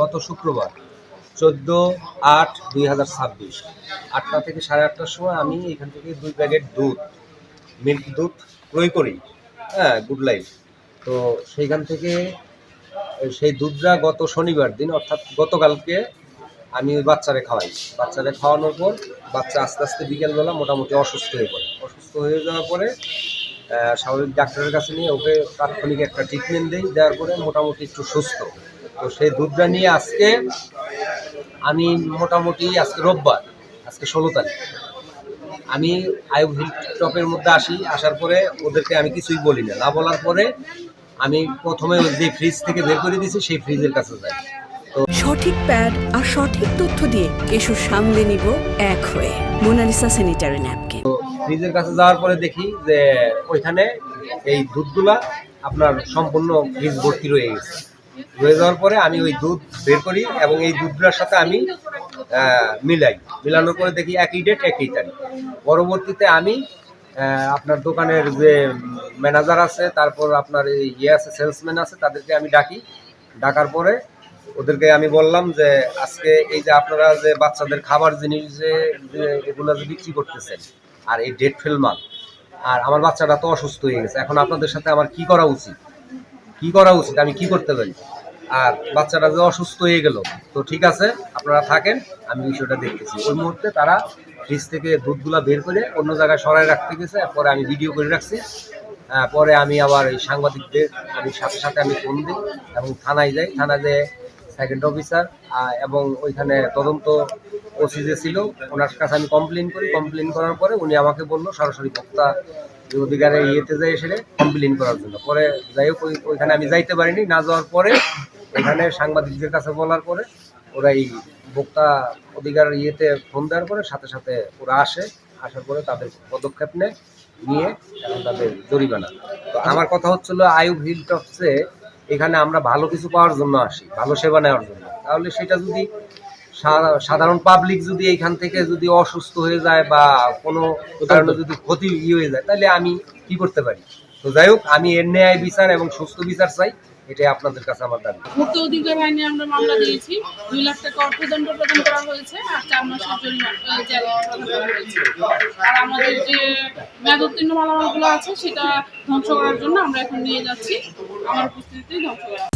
গত শুক্রবার 14/8/2026 8টা থেকে 8:30টার সময় আমি এখান থেকে 2 প্যাকেট দুধ, মিল্ক দুধ ক্রয় করি। হ্যাঁ, গুড লাইফ। তো সেইখান থেকে সেই দুধটা গত শনিবার দিন অর্থাৎ গতকালকে আমি ওই বাচ্চারে খাওয়াই। বাচ্চারে খাওয়ানোর পর বাচ্চা আস্তে আস্তে বিকেলবেলা মোটামুটি অসুস্থ হয়ে পড়ে। অসুস্থ হয়ে যাওয়ার পরে স্বাভাবিক ডাক্তারের কাছে নিয়ে ওকে তাৎক্ষণিক একটা ট্রিটমেন্ট দেই। দেওয়ার পরে মোটামুটি একটু সুস্থ। তো সেই দুধটা নিয়ে আজকে আমি মোটামুটি আজকে রোববার, আজকে 16 তারিখ। আমি আইয়ুব হিল টপের মধ্যে আসি। আসার পরে ওদেরকে আমি কিছুই বলি না। না বলার পরে আমি প্রথমে যে ফ্রিজ থেকে বের করে দিয়েছি সেই ফ্রিজের কাছে যাই। সঠিক প্যাড আর সঠিক তথ্য দিয়ে কেশু সামলে নিব এক হয়ে। Monalisa sanitary napkin. তো ফ্রিজের কাছে যাওয়ার পরে দেখি যে ওইখানে এই দুধগুলা আপনার সম্পূর্ণ ফ্রিজ ভর্তি রয়ে গেছে। রয়ে যাওয়ার পরে আমি ওই দুধ বের করি এবং এই দুধটার সাথে আমি মিলানোর পরে দেখি একই ডেট একই তারিখ। পরবর্তীতে আমি আপনার দোকানের যে ম্যানেজার আছে, তারপর আপনার আছে সেলসম্যান আছে, তাদেরকে আমি ডাকার পরে ওদেরকে আমি বললাম যে আজকে এই যে আপনারা যে বাচ্চাদের খাবার জিনিস যে এগুলো যে বিক্রি করতেছেন আর এই ডেট ফেল মাল, আর আমার বাচ্চাটা তো অসুস্থ হয়ে গেছে, এখন আপনাদের সাথে আমার কি করা উচিত, আমি কি করতে পারি? আর বাচ্চাটা যে অসুস্থ হয়ে গেল, তো ঠিক আছে আপনারা থাকেন, আমি বিষয়টা দেখতেছি। ওই মুহূর্তে তারা ফ্রিজ থেকে দুধগুলা বের করে অন্য জায়গায় সরাই রাখতে গেছে। পরে আমি ভিডিও করে রাখছি। পরে আমি আবার এই সাংবাদিকদের সাথে সাথে আমি ফোন দিই এবং থানায় যাই। থানায় যে সেকেন্ড অফিসার এবং ওইখানে তদন্ত ওসি যে ছিল ওনার কাছে আমি কমপ্লেন করার পরে উনি আমাকে বললো সরাসরি ভোক্তা অধিকারের ইয়েতে যাই এসে কমপ্লেন করার জন্য। পরে যাই হোক ওইখানে আমি যাইতে পারিনি। না যাওয়ার পরে এখানে সাংবাদিকদের কাছে বলার পরে ওরা এই ভোক্তা অধিকার ইয়েতে ফোন দেওয়ার পরে সাথে সাথে ওরা আসার পরে তাদের পদক্ষেপ নিয়ে এখন তাদের জরিমানা। তো আমার কথা হচ্ছিল আইয়ুব হিল টপসে এখানে আমরা ভালো কিছু পাওয়ার জন্য আসি, ভালো সেবা নেওয়ার জন্য। তাহলে সেটা যদি সাধারণ পাবলিক যদি এইখান থেকে যদি অসুস্থ হয়ে যায় বা কোনো কারণে যদি ক্ষতি হয়ে যায়, তাহলে আমি কি করতে পারি? তো যাই হোক, আমি এর ন্যায় বিচার এবং সুস্থ বিচার চাই, এটাই আপনাদের কাছে আমার দাবি। ভোক্তা অধিকার আইনে আমরা মামলা দিয়েছি। 2 লাখ টাকা অর্থদণ্ড প্রদান করা হয়েছে আর 4 মাসের জেল প্রদান করা হয়েছে। আর আমাদের যে মেয়াদোত্তীর্ণ মালামালগুলো আছে সেটা ধ্বংস করার জন্য আমরা এখন নিয়ে যাচ্ছি। আমার উপস্থিতিতে ধ্বংস করা।